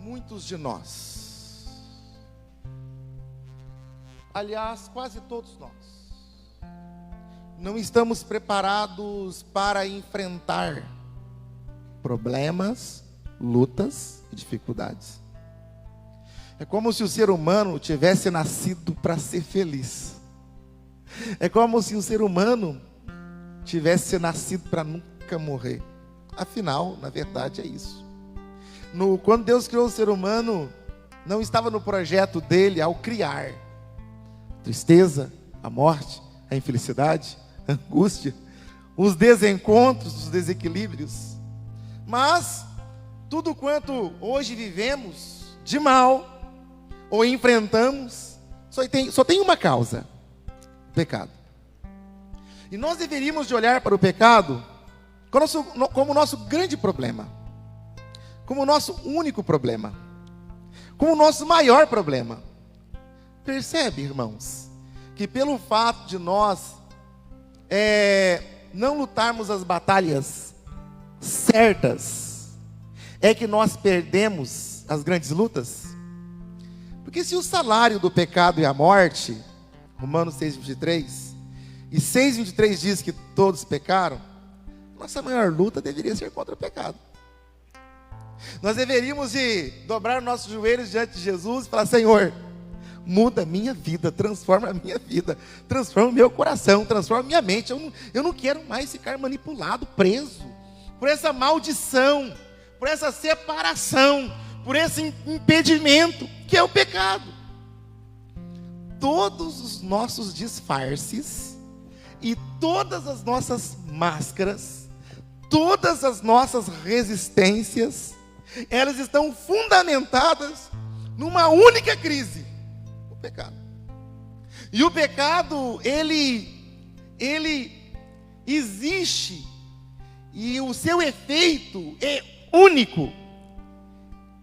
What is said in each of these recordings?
muitos de nós, aliás, quase todos nós, não estamos preparados para enfrentar problemas, lutas e dificuldades. É como se o ser humano tivesse nascido para ser feliz. É como se o ser humano tivesse nascido para nunca morrer. Afinal, na verdade, é isso. Quando Deus criou o ser humano, não estava no projeto dele ao criar a tristeza, a morte, a infelicidade, a angústia, os desencontros, os desequilíbrios. Mas tudo quanto hoje vivemos de mal ou enfrentamos, só tem uma causa: o pecado. E nós deveríamos de olhar para o pecado como o nosso grande problema, como o nosso único problema, como o nosso maior problema. Percebe, irmãos, que pelo fato de nós não lutarmos as batalhas certas, é que nós perdemos as grandes lutas? Porque se o salário do pecado é a morte, Romanos 6,23, e 6,23 diz que todos pecaram, nossa maior luta deveria ser contra o pecado. Nós deveríamos dobrar nossos joelhos diante de Jesus e falar: Senhor, muda a minha vida, transforma a minha vida, transforma o meu coração, transforma a minha mente. Eu não quero mais ficar manipulado, preso por essa maldição, por essa separação, por esse impedimento que é o pecado. Todos os nossos disfarces e todas as nossas máscaras, todas as nossas resistências, elas estão fundamentadas numa única crise: o pecado. E o pecado, ele existe, e o seu efeito é único.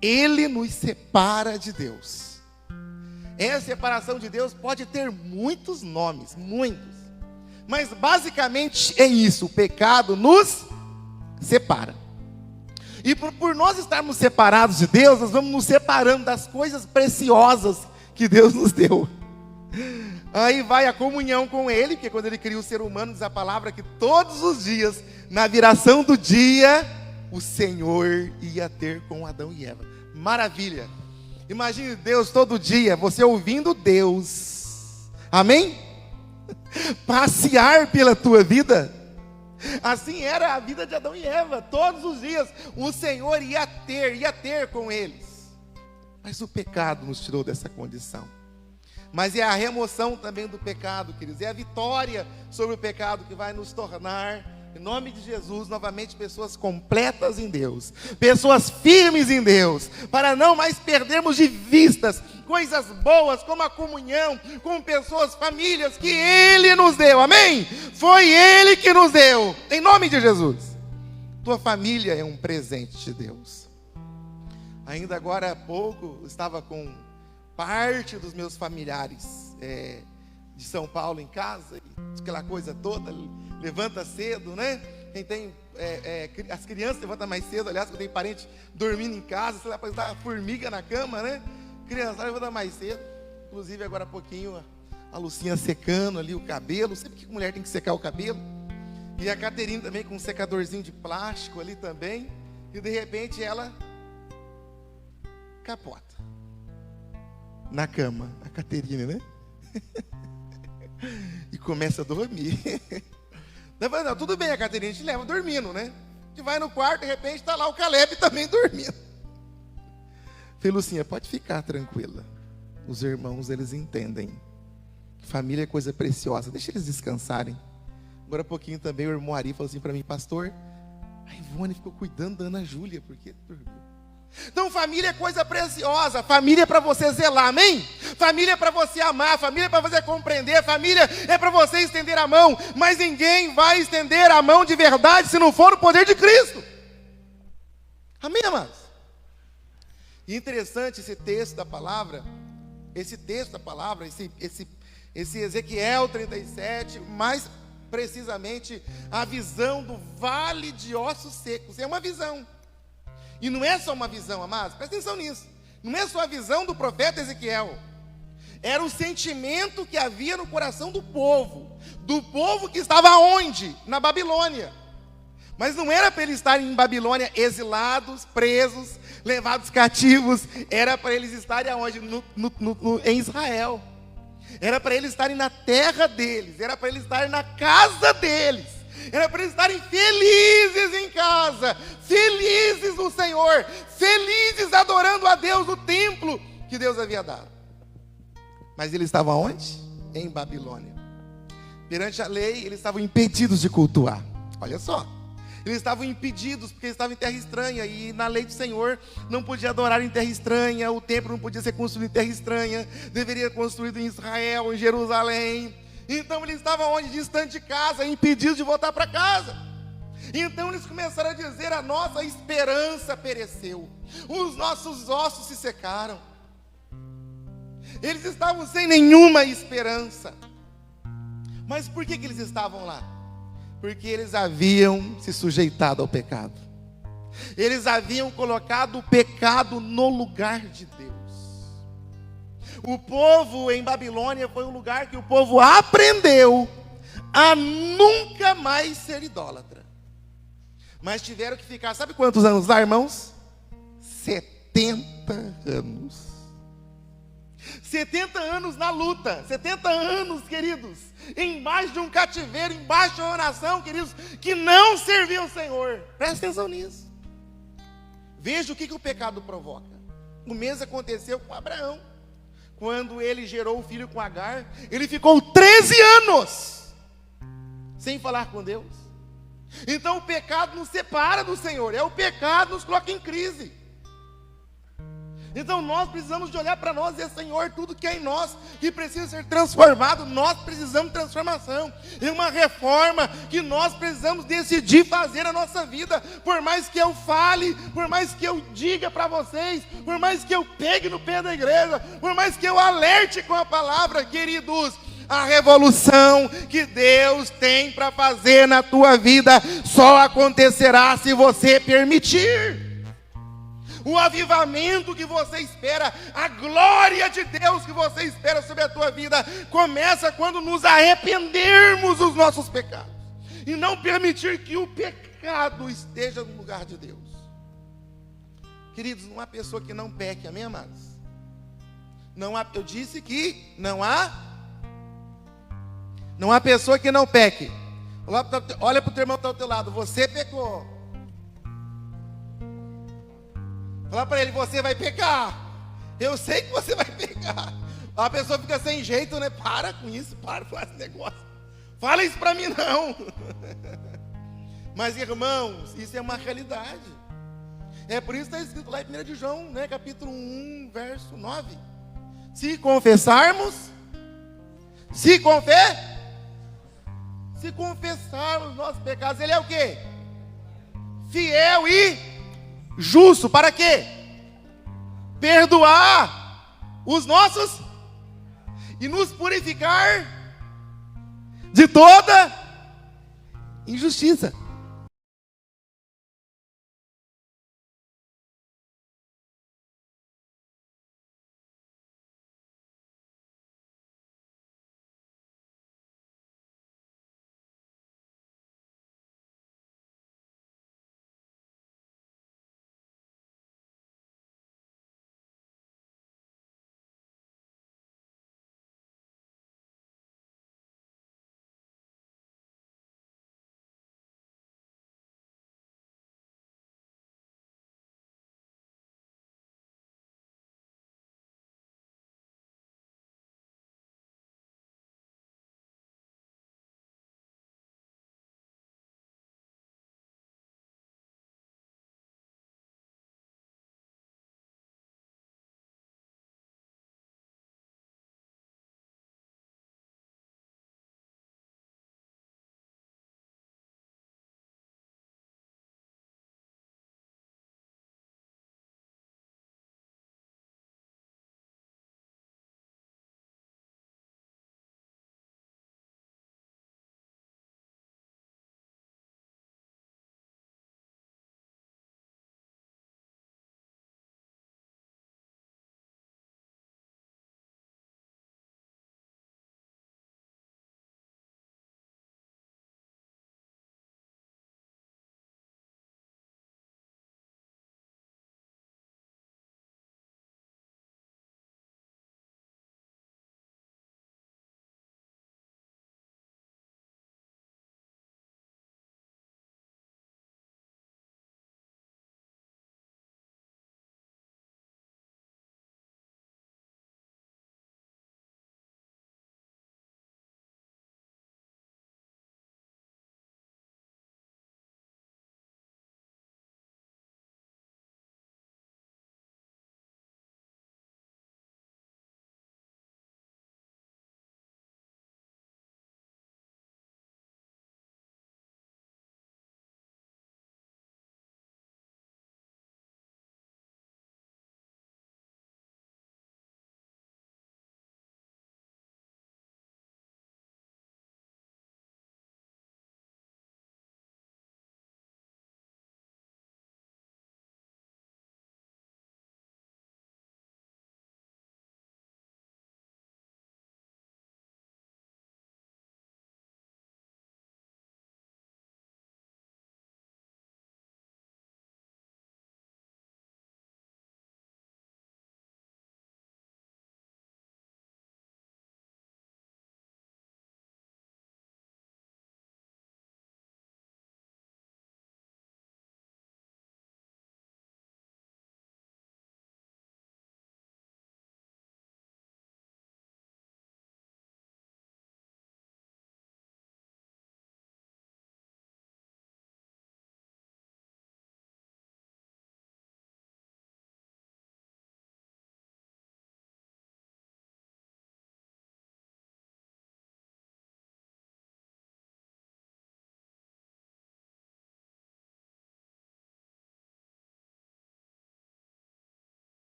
Ele nos separa de Deus. Essa separação de Deus pode ter muitos nomes, muitos, mas basicamente é isso: o pecado nos separa. E por nós estarmos separados de Deus, nós vamos nos separando das coisas preciosas que Deus nos deu. Aí vai a comunhão com Ele, porque quando Ele cria o ser humano, diz a palavra que todos os dias, na viração do dia, o Senhor ia ter com Adão e Eva. Maravilha! Imagine Deus todo dia, você ouvindo Deus, amém? Passear pela tua vida. Assim era a vida de Adão e Eva. Todos os dias o Senhor ia ter com eles. Mas o pecado nos tirou dessa condição. Mas é a remoção também do pecado, queridos, é a vitória sobre o pecado que vai nos tornar, em nome de Jesus, novamente pessoas completas em Deus, pessoas firmes em Deus, para não mais perdermos de vistas coisas boas, como a comunhão com pessoas, famílias que Ele nos deu, amém? Foi Ele que nos deu, em nome de Jesus. Tua família é um presente de Deus. Ainda agora há pouco, estava com parte dos meus familiares de São Paulo em casa, aquela coisa toda, levanta cedo, né? Quem tem, as crianças levantam mais cedo, aliás, quando tem parente dormindo em casa, você vai apresentar a formiga na cama, né? Criança levanta mais cedo, inclusive agora há pouquinho a Lucinha secando ali o cabelo, sempre que mulher tem que secar o cabelo, e a Caterina também com um secadorzinho de plástico ali também, e de repente ela capota na cama, a Caterina, né? E começa a dormir. Não, tudo bem, a Caterina, a gente leva dormindo, né? A gente vai no quarto, de repente está lá o Caleb também dormindo. Falei: Lucinha, pode ficar tranquila. Os irmãos, eles entendem que família é coisa preciosa, deixa eles descansarem. Agora há pouquinho também o irmão Ari falou assim para mim: pastor, a Ivone ficou cuidando da Ana Júlia, porque dormiu. Então família é coisa preciosa, família é para você zelar, amém? Família é para você amar, família é para você compreender, família é para você estender a mão, mas ninguém vai estender a mão de verdade se não for o poder de Cristo, amém, amados? E interessante esse texto da palavra, esse Ezequiel 37, mais precisamente a visão do vale de ossos secos, é uma visão. E não é só uma visão, amados, presta atenção nisso. Não é só a visão do profeta Ezequiel. Era o sentimento que havia no coração do povo que estava onde? Na Babilônia. Mas não era para eles estarem em Babilônia exilados, presos, levados cativos. Era para eles estarem aonde? Em Israel. Era para eles estarem na terra deles. Era para eles estarem na casa deles. Era para eles estarem felizes em casa, felizes no Senhor, felizes adorando a Deus no templo que Deus havia dado. Mas eles estavam onde? Em Babilônia. Perante a lei, eles estavam impedidos de cultuar. Olha só. Eles estavam impedidos porque eles estavam em terra estranha. E na lei do Senhor não podia adorar em terra estranha. O templo não podia ser construído em terra estranha. Deveria ser construído em Israel, em Jerusalém. Então eles estavam onde? Distante de casa, impedidos de voltar para casa. Então eles começaram a dizer: a nossa esperança pereceu, os nossos ossos se secaram. Eles estavam sem nenhuma esperança. Mas por que eles estavam lá? Porque eles haviam se sujeitado ao pecado. Eles haviam colocado o pecado no lugar de Deus. O povo em Babilônia foi um lugar que o povo aprendeu a nunca mais ser idólatra. Mas tiveram que ficar, sabe quantos anos lá, irmãos? 70 anos. 70 anos na luta, 70 anos, queridos, embaixo de um cativeiro, embaixo de uma nação, queridos, que não servia ao Senhor. Presta atenção nisso. Veja o que o pecado provoca. O mesmo aconteceu com Abraão. Quando ele gerou o filho com Agar, ele ficou 13 anos sem falar com Deus. Então o pecado nos separa do Senhor, é o pecado que nos coloca em crise. Então nós precisamos de olhar para nós e dizer: Senhor, tudo que é em nós que precisa ser transformado, nós precisamos de transformação. É uma reforma que nós precisamos decidir fazer na nossa vida. Por mais que eu fale, por mais que eu diga para vocês, por mais que eu pegue no pé da igreja, por mais que eu alerte com a palavra, queridos, a revolução que Deus tem para fazer na tua vida só acontecerá se você permitir. O avivamento que você espera, a glória de Deus que você espera sobre a tua vida, começa quando nos arrependermos dos nossos pecados e não permitir que o pecado esteja no lugar de Deus. Queridos, não há pessoa que não peque, amém, amados? Não há, eu disse que não há pessoa que não peque. Olha para o teu irmão que está ao teu lado: você pecou. Fala para ele: você vai pecar. Eu sei que você vai pecar. A pessoa fica sem jeito, né? Para com isso, para com esse negócio. Fala isso para mim não. Mas irmãos, isso é uma realidade. É por isso que está escrito lá em 1 de João, né, capítulo 1, verso 9. Se confessarmos nossos pecados, ele é o quê? Fiel e justo, para quê? Perdoar os nossos e nos purificar de toda injustiça.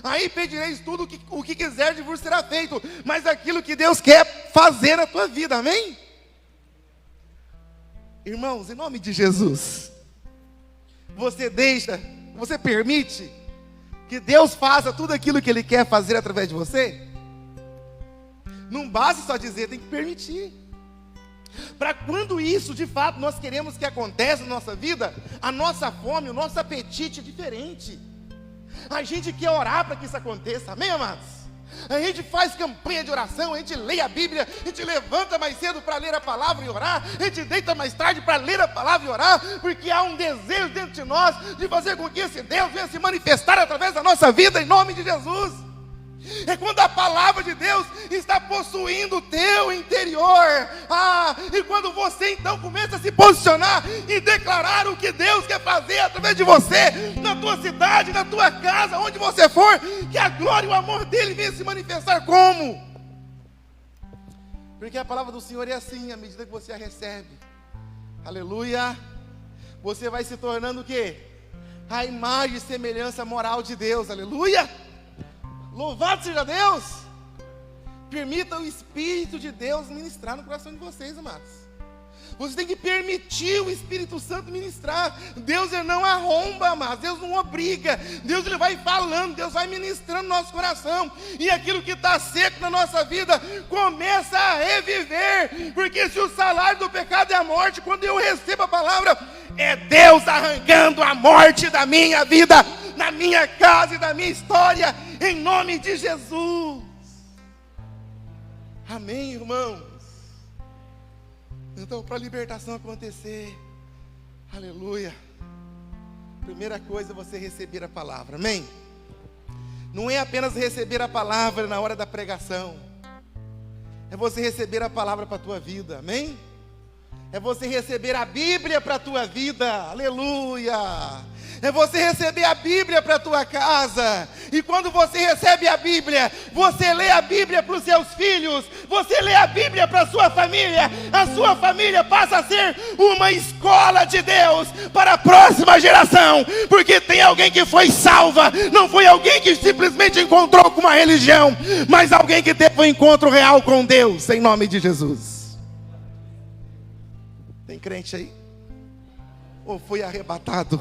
Aí pedireis tudo o que quiser de vos será feito, mas aquilo que Deus quer fazer na tua vida, amém? Irmãos, em nome de Jesus, você permite que Deus faça tudo aquilo que Ele quer fazer através de você? Não basta só dizer, tem que permitir. Para quando isso de fato nós queremos que aconteça na nossa vida, a nossa fome, o nosso apetite é diferente. A gente quer orar para que isso aconteça, amém, amados? A gente faz campanha de oração, a gente lê a Bíblia, a gente levanta mais cedo para ler a palavra e orar, a gente deita mais tarde para ler a palavra e orar, porque há um desejo dentro de nós de fazer com que esse Deus venha se manifestar através da nossa vida, em nome de Jesus. É quando a palavra de Deus está possuindo o teu interior. E quando você então começa a se posicionar e declarar o que Deus quer fazer através de você, na tua cidade, na tua casa, onde você for, que a glória e o amor dele venha se manifestar como? Porque a palavra do Senhor é assim, à medida que você a recebe, aleluia, você vai se tornando o quê? A imagem e semelhança moral de Deus, aleluia. Louvado seja Deus. Permita o Espírito de Deus ministrar no coração de vocês, amados. Você tem que permitir o Espírito Santo ministrar. Deus ele não arromba, amados. Deus não obriga. Deus ele vai falando, Deus vai ministrando no nosso coração. E aquilo que está seco na nossa vida começa a reviver. Porque se o salário do pecado é a morte, quando eu recebo a palavra, é Deus arrancando a morte da minha vida, na minha casa e da minha história, em nome de Jesus. Amém, irmãos? Então, para a libertação acontecer, aleluia, primeira coisa é você receber a palavra, amém? Não é apenas receber a palavra na hora da pregação, é você receber a palavra para a tua vida, amém? É você receber a Bíblia para a tua vida, aleluia. É você receber a Bíblia para a tua casa. E quando você recebe a Bíblia, você lê a Bíblia para os seus filhos, você lê a Bíblia para a sua família. A sua família passa a ser uma escola de Deus para a próxima geração, porque tem alguém que foi salva. Não foi alguém que simplesmente encontrou com uma religião, mas alguém que teve um encontro real com Deus, em nome de Jesus. Tem crente aí? Ou foi arrebatado?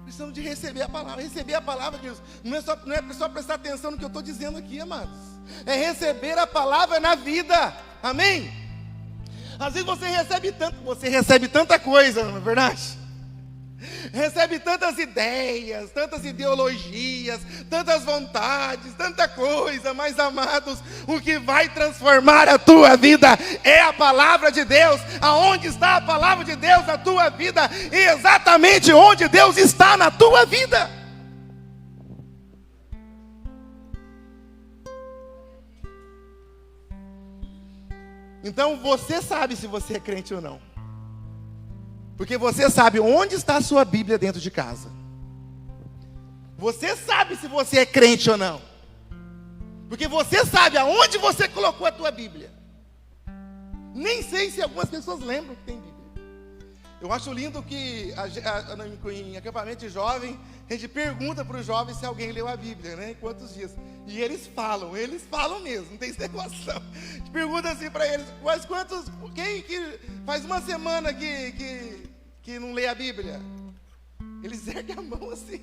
Precisamos de receber a palavra. Receber a palavra, queridos, não é só prestar atenção no que eu estou dizendo aqui, amados. É receber a palavra na vida. Amém? Às vezes você recebe tanta coisa, não é verdade? Recebe tantas ideias, tantas ideologias, tantas vontades, tanta coisa, mas amados, o que vai transformar a tua vida é a palavra de Deus. Aonde está a palavra de Deus na tua vida? Exatamente onde Deus está na tua vida. Então você sabe se você é crente ou não. Porque você sabe onde está a sua Bíblia dentro de casa. Você sabe se você é crente ou não. Porque você sabe aonde você colocou a tua Bíblia. Nem sei se algumas pessoas lembram que tem Bíblia. Eu acho lindo que em acampamento de jovem, a gente pergunta para os jovens se alguém leu a Bíblia, né? Em quantos dias. E eles falam mesmo, não tem esse negócio não. A gente pergunta assim para eles, mas quantos, quem que faz uma semana que não lê a Bíblia? Eles erguem a mão assim.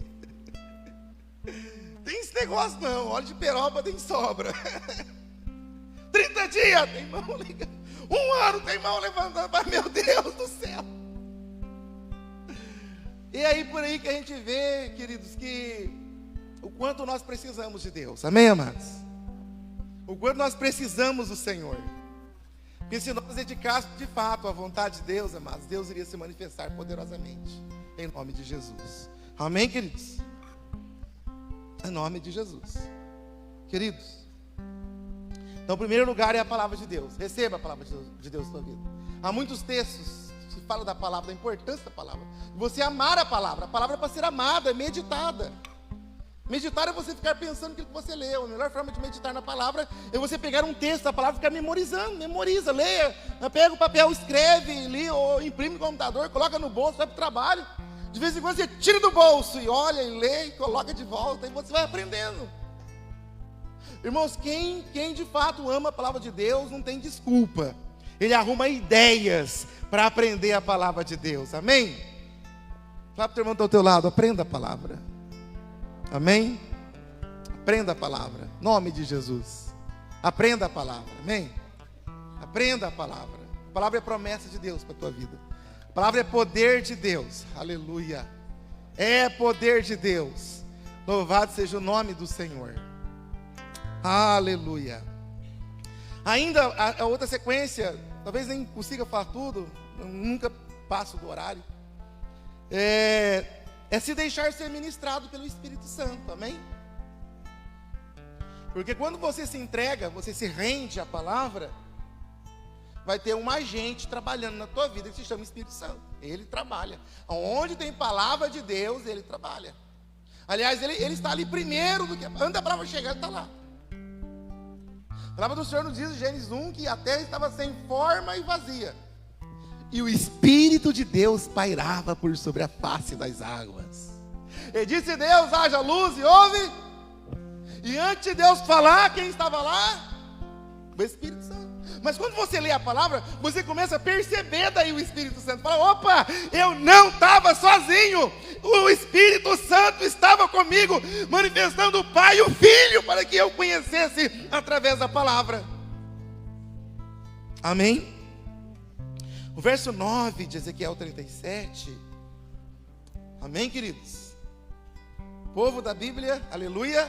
Tem esse negócio não, óleo de peroba tem sobra. 30 dias, tem mão ligando. 1 ano tem mão levantando, mas meu Deus do céu. E aí por aí que a gente vê, queridos, que o quanto nós precisamos de Deus, amém, amados? O quanto nós precisamos do Senhor. Porque se nós dedicássemos de fato à vontade de Deus, amados, Deus iria se manifestar poderosamente, em nome de Jesus. Amém, queridos? Em nome de Jesus. Queridos, então o primeiro lugar é a palavra de Deus. Receba a palavra de Deus na sua vida. Há muitos textos que falam da palavra, da importância da palavra. Você amar a palavra é para ser amada, é meditada. Meditar é você ficar pensando naquilo que você leu. A melhor forma de meditar na palavra é você pegar um texto da palavra e ficar memorizando. Memoriza, leia, pega o papel, escreve, lê, ou imprime no computador, coloca no bolso, vai para o trabalho. De vez em quando você tira do bolso e olha e lê e coloca de volta e você vai aprendendo. Irmãos, quem de fato ama a palavra de Deus não tem desculpa. Ele arruma ideias para aprender a palavra de Deus. Amém? Fala para o teu irmão que está ao teu lado, aprenda a palavra. Amém? Aprenda a palavra. Em nome de Jesus. Aprenda a palavra. Amém? Aprenda a palavra. A palavra é promessa de Deus para a tua vida. A palavra é poder de Deus. Aleluia. É poder de Deus. Louvado seja o nome do Senhor. Aleluia. Ainda a outra sequência, talvez nem consiga falar tudo, eu nunca passo do horário. É se deixar ser ministrado pelo Espírito Santo. Amém? Porque quando você se entrega, você se rende à palavra, vai ter um agente trabalhando na tua vida que se chama Espírito Santo. Ele trabalha. Onde tem palavra de Deus, ele trabalha. Aliás, ele está ali primeiro do que antes da palavra chegar, ele está lá. A palavra do Senhor nos diz em Gênesis 1 que a terra estava sem forma e vazia, e o Espírito de Deus pairava por sobre a face das águas. E disse Deus: haja luz, e houve. E antes de Deus falar, quem estava lá? O Espírito Santo. Mas quando você lê a palavra, você começa a perceber daí o Espírito Santo. Fala: opa, eu não estava sozinho. O Espírito Santo estava comigo, manifestando o Pai e o Filho, para que eu conhecesse através da palavra. Amém? O verso 9 de Ezequiel 37. Amém, queridos? Povo da Bíblia, aleluia.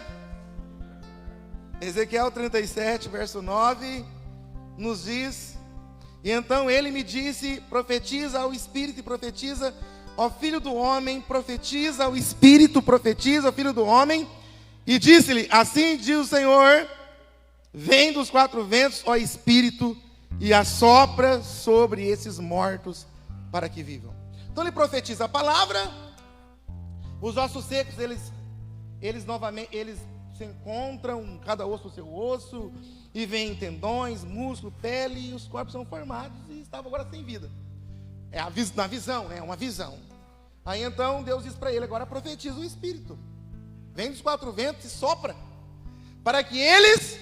Ezequiel 37, verso 9, nos diz: e então ele me disse: profetiza ao Espírito e profetiza ao Filho do Homem, profetiza ao Espírito, profetiza ao Filho do Homem, e disse-lhe: assim diz o Senhor, vem dos quatro ventos, ó Espírito, e assopra sobre esses mortos para que vivam. Então ele profetiza a palavra, os ossos secos, eles novamente, eles se encontram, cada osso no seu osso, e vem tendões, músculo, pele, e os corpos são formados e estavam agora sem vida. É na visão, né? Uma visão. Aí então Deus diz para ele: agora profetiza o Espírito. Vem dos quatro ventos e sopra, para que eles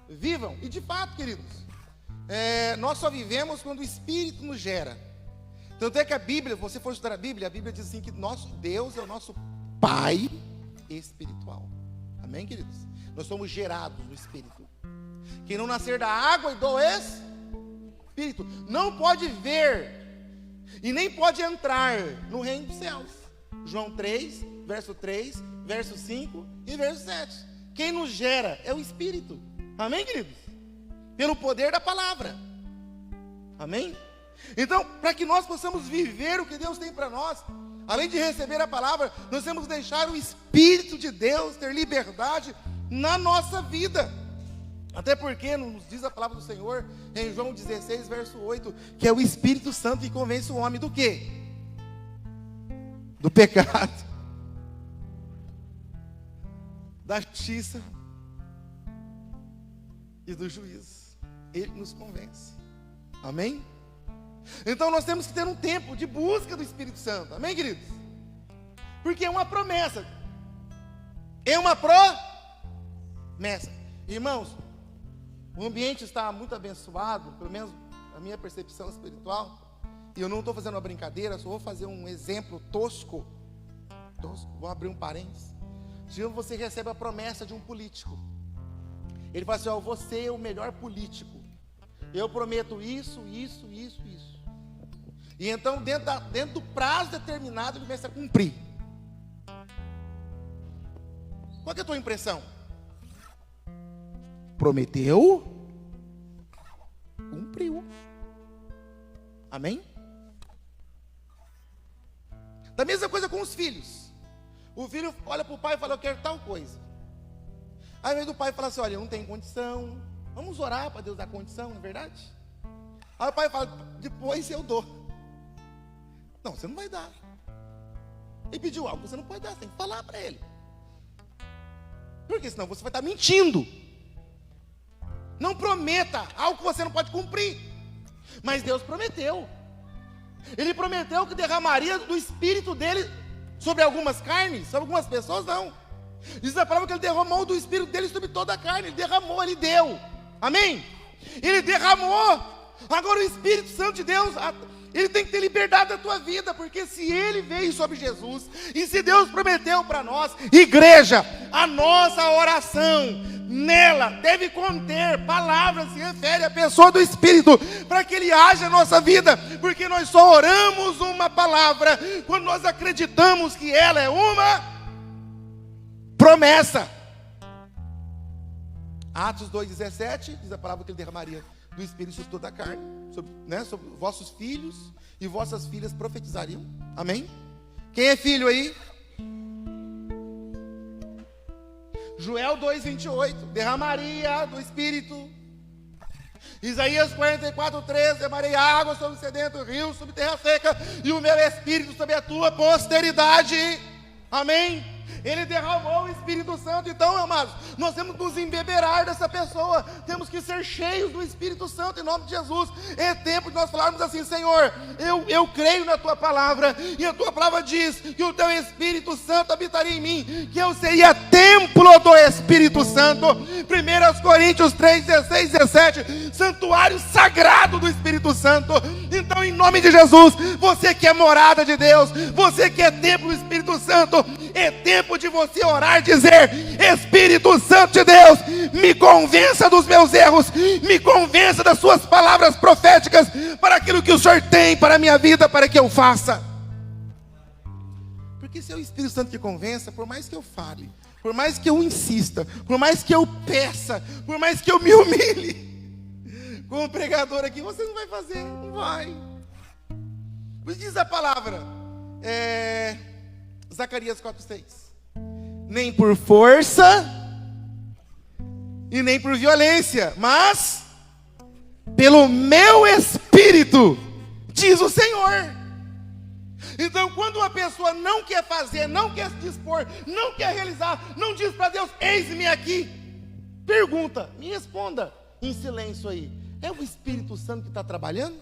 vivam. E de fato, queridos, nós só vivemos quando o Espírito nos gera. Tanto é que a Bíblia, se você for estudar a Bíblia diz assim que nosso Deus é o nosso Pai espiritual. Amém, queridos? Nós somos gerados no Espírito. Quem não nascer da água e do Espírito não pode ver e nem pode entrar no reino dos céus. João 3, verso 3, verso 5 e verso 7. Quem nos gera é o Espírito. Amém, queridos? Pelo poder da palavra. Amém? Então, para que nós possamos viver o que Deus tem para nós, além de receber a palavra, nós temos que deixar o Espírito de Deus ter liberdade na nossa vida. Até porque nos diz a palavra do Senhor em João 16, verso 8, que é o Espírito Santo que convence o homem do quê? Do pecado, da justiça e do juízo. Ele nos convence. Amém? Então nós temos que ter um tempo de busca do Espírito Santo. Amém, queridos? Porque é uma promessa. É uma promessa. Irmãos, o ambiente está muito abençoado, pelo menos a minha percepção espiritual. E eu não estou fazendo uma brincadeira, só vou fazer um exemplo tosco. Vou abrir um parênteses. Digamos que você recebe a promessa de um político. Ele fala assim: ó, você é o melhor político. Eu prometo isso, isso, isso, isso. E então, dentro do prazo determinado, ele começa a cumprir. Qual que é a tua impressão? Prometeu, cumpriu. Amém? Da mesma coisa com os filhos. O filho olha para o pai e fala: eu quero tal coisa. Aí vem do pai e fala assim: olha, eu não tenho condição. Vamos orar para Deus dar condição, não é verdade? Aí o pai fala: depois eu dou. Não, você não vai dar. Ele pediu algo, você não pode dar, você tem que falar para ele. Porque senão você vai estar mentindo. Não prometa algo que você não pode cumprir. Mas Deus prometeu. Ele prometeu que derramaria do Espírito dele sobre algumas carnes, sobre algumas pessoas não. Diz a palavra que ele derramou do Espírito dele sobre toda a carne. Ele derramou, ele deu. Amém? Ele derramou. Agora o Espírito Santo de Deus, ele tem que ter liberdade da tua vida, porque se ele veio sobre Jesus, e se Deus prometeu para nós, igreja, a nossa oração nela deve conter palavras que referem à pessoa do Espírito, para que ele age na nossa vida, porque nós só oramos uma palavra quando nós acreditamos que ela é uma promessa. Atos 2,17 diz a palavra que ele derramaria do Espírito sobre toda a carne, sobre vossos filhos e vossas filhas profetizariam. Amém? Quem é filho aí? Joel 2,28 derramaria do Espírito. Isaías 44,13 derramarei água sobre o sedento, rio sobre terra seca, e o meu Espírito sobre a tua posteridade. Amém? Ele derramou o Espírito Santo. Então, amados, nós temos que nos embeberar dessa pessoa. Temos que ser cheios do Espírito Santo em nome de Jesus. É tempo de nós falarmos assim: Senhor, eu creio na tua palavra, e a tua palavra diz que o teu Espírito Santo habitaria em mim, que eu seria templo do Espírito Santo. 1 Coríntios 3, 16, 17, santuário sagrado do Espírito Santo. Então, em nome de Jesus, você que é morada de Deus, você que é templo do Espírito Santo, é tempo de você orar e dizer: Espírito Santo de Deus, me convença dos meus erros, me convença das suas palavras proféticas para aquilo que o Senhor tem para a minha vida, para que eu faça. Porque se é o Espírito Santo que convença, por mais que eu fale, por mais que eu insista, por mais que eu peça, por mais que eu me humilhe, como pregador aqui, você não vai fazer, não vai. Mas diz a palavra, Zacarias 4,6: nem por força e nem por violência, mas pelo meu Espírito, diz o Senhor. Então, quando uma pessoa não quer fazer, não quer se dispor, não quer realizar, não diz para Deus: eis-me aqui, pergunta, me responda em silêncio aí: é o Espírito Santo que está trabalhando?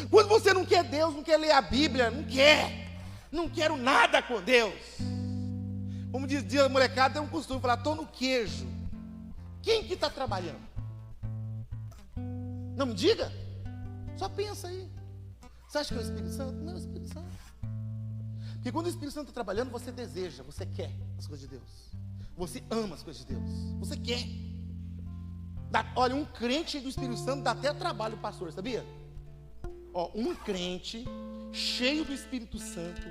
Quando você não quer Deus, não quer ler a Bíblia, não quero nada com Deus. Como diz a molecada, tem um costume de falar: estou no queijo. Quem que está trabalhando? Não me diga. Só pensa aí. Você acha que é o Espírito Santo? Não é o Espírito Santo. Porque quando o Espírito Santo está trabalhando, você deseja, você quer as coisas de Deus. Você ama as coisas de Deus. Você quer. Olha, um crente do Espírito Santo dá até trabalho, pastor, sabia? Um crente cheio do Espírito Santo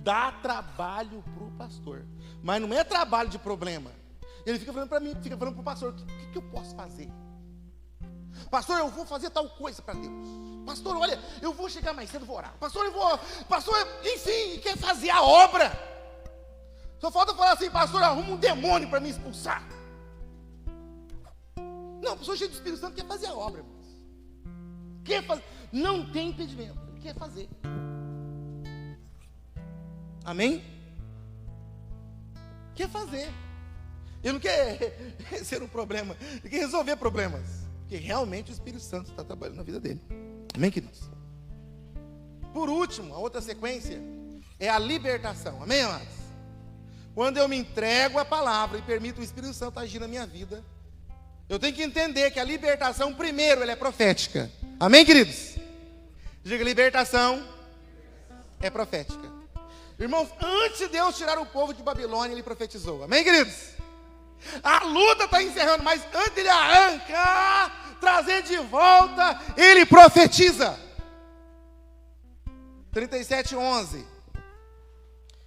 dá trabalho para o pastor. Mas não é trabalho de problema. Ele fica falando para mim, fica falando para o pastor: o que eu posso fazer? Pastor, eu vou fazer tal coisa para Deus. Pastor, olha, eu vou chegar mais cedo, vou orar. Pastor, enfim, quer fazer a obra. Só falta falar assim: pastor, arruma um demônio para me expulsar. Não, a pessoa cheia do Espírito Santo quer fazer a obra, irmãos. Quer fazer, não tem impedimento, ele quer fazer. Amém? Quer fazer. Ele não quer ser um problema, ele quer resolver problemas, porque realmente o Espírito Santo está trabalhando na vida dele. Amém, queridos? Por último, a outra sequência é a libertação. Amém, amados? Quando eu me entrego à palavra e permito o Espírito Santo agir na minha vida, eu tenho que entender que a libertação, primeiro, ela é profética. Amém, queridos? Diga: libertação é profética. Irmãos, antes de Deus tirar o povo de Babilônia, Ele profetizou. Amém, queridos? A luta está encerrando, mas antes de Ele arrancar, trazer de volta, Ele profetiza. 37:11.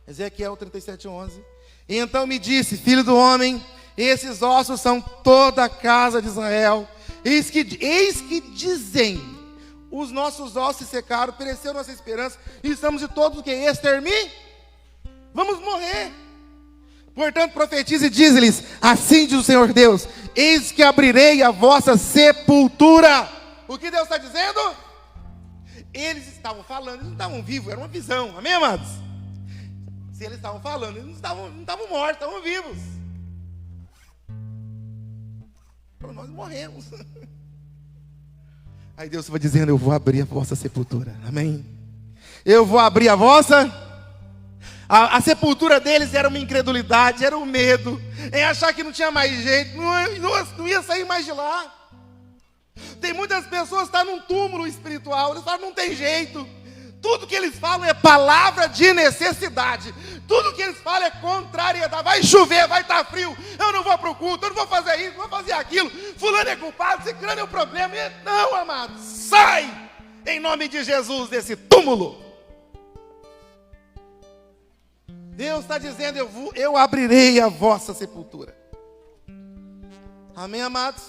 Ezequiel 37:11. E então me disse: filho do homem, esses ossos são toda a casa de Israel. Eis que dizem: os nossos ossos se secaram, pereceu nossa esperança, e estamos de todos o que? Vamos morrer. Portanto, profetize e diz-lhes: assim diz o Senhor Deus: eis que abrirei a vossa sepultura. O que Deus está dizendo? Eles estavam falando, eles não estavam vivos, era uma visão. Amém, amados? Se eles estavam falando, eles não estavam mortos, estavam vivos. Nós morremos. Aí Deus vai dizendo: eu vou abrir a vossa sepultura. Amém? Eu vou abrir a vossa. A sepultura deles era uma incredulidade, era um medo, em achar que não tinha mais jeito, não ia sair mais de lá. Tem muitas pessoas que estão num túmulo espiritual, eles falam: não tem jeito. Tudo que eles falam é palavra de necessidade. Tudo que eles falam é contrariedade. Vai chover, vai estar frio, eu não vou para o culto, eu não vou fazer isso, não vou fazer aquilo. Fulano é culpado, ciclano é o problema. Não, amado, sai em nome de Jesus desse túmulo. Deus está dizendo: eu abrirei a vossa sepultura. Amém, amados?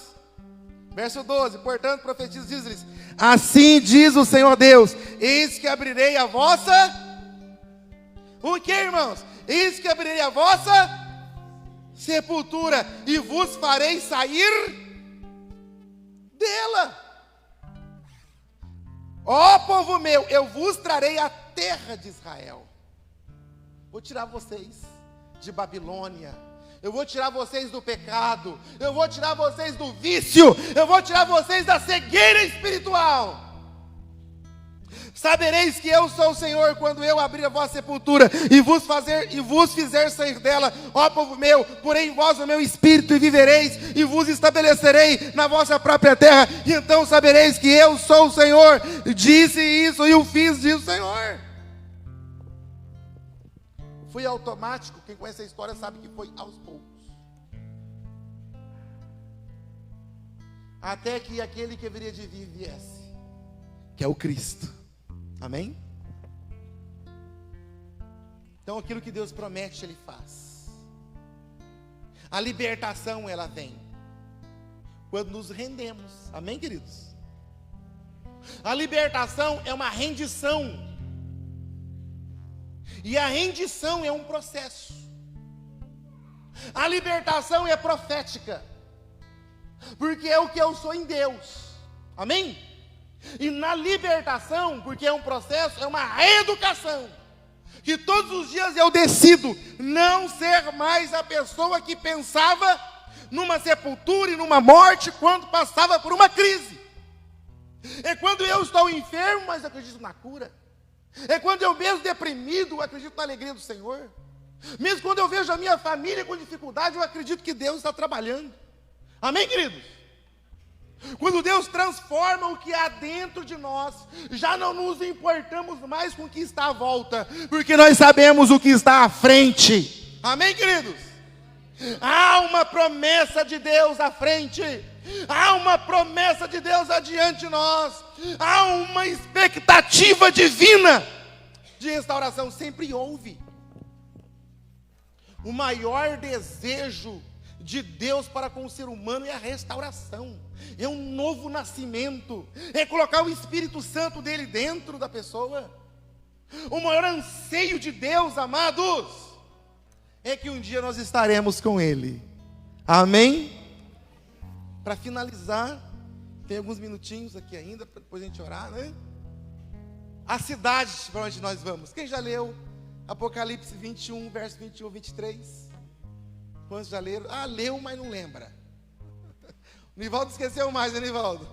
Verso 12: portanto, profetiza, diz-lhes: assim diz o Senhor Deus: eis que abrirei a vossa. O que, irmãos? Eis que abrirei a vossa sepultura e vos farei sair dela. Ó povo meu, eu vos trarei a terra de Israel. Vou tirar vocês de Babilônia. Eu vou tirar vocês do pecado. Eu vou tirar vocês do vício. Eu vou tirar vocês da cegueira espiritual. Sabereis que eu sou o Senhor quando eu abrir a vossa sepultura e vos fizer sair dela, ó povo meu, porém em vós o meu espírito e vivereis e vos estabelecerei na vossa própria terra. E então sabereis que eu sou o Senhor. Disse isso e o fiz, diz o Senhor. Foi automático, quem conhece a história sabe que foi aos poucos. Até que aquele que haveria de vir viesse, que é o Cristo. Amém? Então aquilo que Deus promete, Ele faz. A libertação, ela vem quando nos rendemos. Amém, queridos? A libertação é uma rendição. E a rendição é um processo. A libertação é profética, porque é o que eu sou em Deus. Amém? E na libertação, porque é um processo, é uma reeducação. Que todos os dias eu decido não ser mais a pessoa que pensava numa sepultura e numa morte quando passava por uma crise. É quando eu estou enfermo, mas acredito na cura. É quando eu mesmo deprimido, eu acredito na alegria do Senhor. Mesmo quando eu vejo a minha família com dificuldade, eu acredito que Deus está trabalhando. Amém, queridos? Quando Deus transforma o que há dentro de nós, já não nos importamos mais com o que está à volta, porque nós sabemos o que está à frente. Amém, queridos? Há uma promessa de Deus à frente. Há uma promessa de Deus adiante de nós. Há uma expectativa divina de restauração. Sempre houve. O maior desejo de Deus para com o ser humano é a restauração. É um novo nascimento. É colocar o Espírito Santo dele dentro da pessoa. O maior anseio de Deus, amados, é que um dia nós estaremos com Ele. Amém? Para finalizar, tem alguns minutinhos aqui ainda, para depois a gente orar, né? A cidade para onde nós vamos. Quem já leu Apocalipse 21, verso 21, 23? Quantos já leram? Ah, leu, mas não lembra. O Nivaldo esqueceu mais, né, Nivaldo?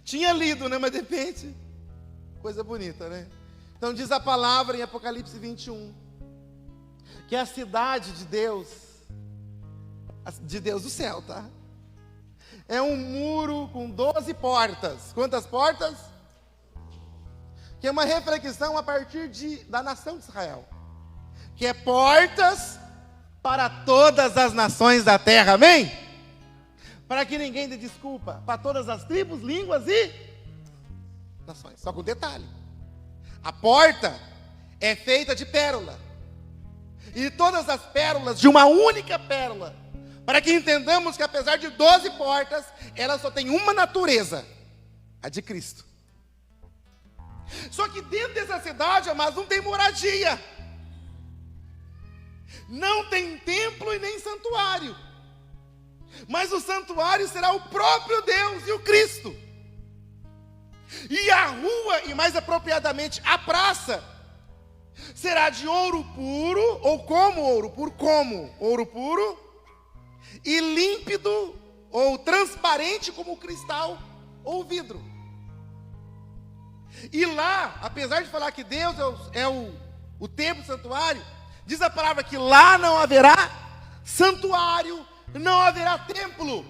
Tinha lido, né? Mas de repente, coisa bonita, né? Então diz a palavra em Apocalipse 21, que a cidade de Deus do céu, tá? É um muro com 12 portas. Quantas portas? Que é uma reflexão a partir da nação de Israel. Que é portas para todas as nações da terra. Amém? Para que ninguém dê desculpa. Para todas as tribos, línguas e nações. Só com detalhe. A porta é feita de pérola. E todas as pérolas de uma única pérola. Para que entendamos que apesar de 12 portas, ela só tem uma natureza, a de Cristo. Só que dentro dessa cidade, amados, não tem moradia. Não tem templo e nem santuário. Mas o santuário será o próprio Deus e o Cristo. E a rua, e mais apropriadamente a praça, será de ouro puro, ou como ouro puro? Como ouro puro, e límpido ou transparente como cristal ou vidro. E lá, apesar de falar que Deus é o templo, o santuário, diz a palavra que lá não haverá santuário, não haverá templo,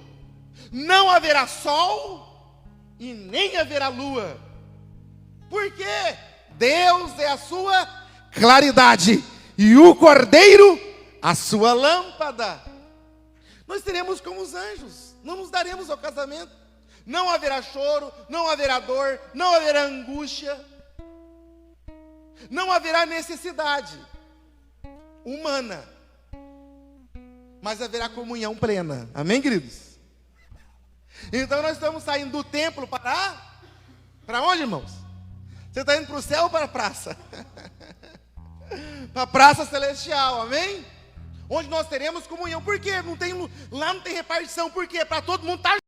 não haverá sol e nem haverá lua. Por quê? Deus é a sua claridade e o Cordeiro a sua lâmpada. Nós seremos como os anjos, não nos daremos ao casamento, não haverá choro, não haverá dor, não haverá angústia, não haverá necessidade humana, mas haverá comunhão plena. Amém, queridos? Então nós estamos saindo do templo para onde, irmãos? Você está indo para o céu ou para a praça? Para a praça celestial, amém? Onde nós teremos comunhão. Por quê? Lá não tem repartição. Por quê? Para todo mundo estar.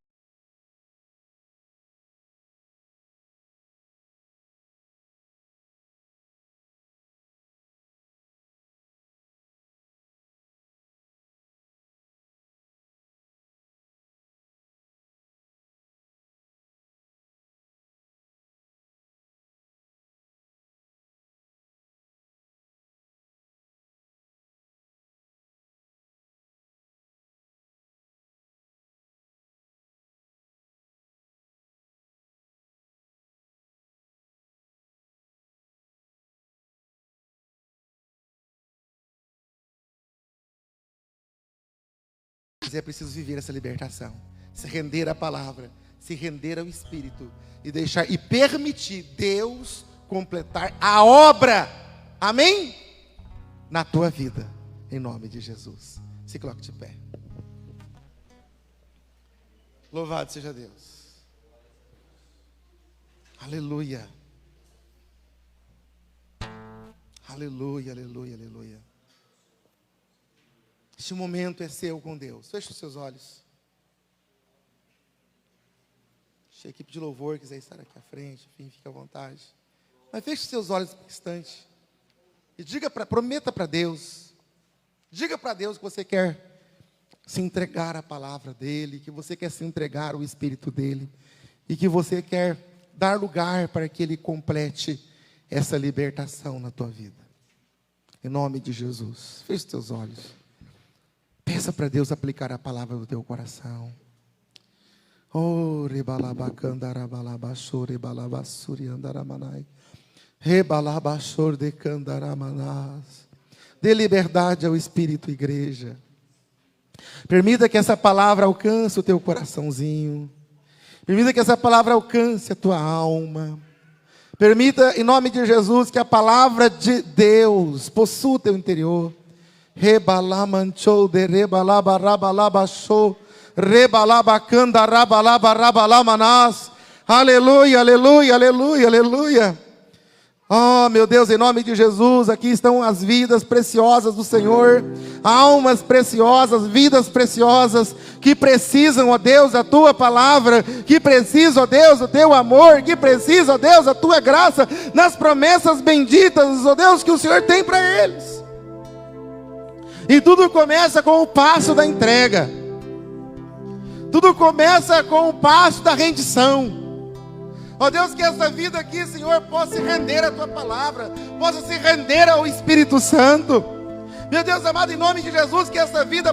É preciso viver essa libertação, se render à palavra, se render ao Espírito e deixar e permitir Deus completar a obra, amém? Na tua vida, em nome de Jesus. Se coloque de pé. Louvado seja Deus. Aleluia. Aleluia, aleluia, aleluia. Este momento é seu com Deus. Feche os seus olhos. Se a equipe de louvor quiser estar aqui à frente, enfim, fique à vontade. Mas feche os seus olhos por um instante. E prometa para Deus. Diga para Deus que você quer se entregar à palavra dEle, que você quer se entregar ao Espírito dEle, e que você quer dar lugar para que Ele complete essa libertação na tua vida. Em nome de Jesus. Feche os teus olhos. Peça para Deus aplicar a palavra no teu coração. Oh, rebalabacandarabalabachor, rebalabassuri andaramanai. Rebalabachor de candaramanás. Dê liberdade ao Espírito, igreja. Permita que essa palavra alcance o teu coraçãozinho. Permita que essa palavra alcance a tua alma. Permita, em nome de Jesus, que a palavra de Deus possua o teu interior. Rebalamanchou de rebalabarabalabachou, rebalabacandarabalabarabalamanas. Aleluia, aleluia, aleluia, aleluia. Oh, meu Deus, em nome de Jesus, aqui estão as vidas preciosas do Senhor, almas preciosas, vidas preciosas, que precisam, ó Deus, da Tua palavra, que precisam, ó Deus, do Teu amor, que precisam, ó Deus, da Tua graça, nas promessas benditas, ó Deus, que o Senhor tem para eles. E tudo começa com o passo da entrega, tudo começa com o passo da rendição. Ó Deus, que essa vida aqui, Senhor, possa se render à Tua palavra, possa se render ao Espírito Santo. Meu Deus amado, em nome de Jesus, que essa vida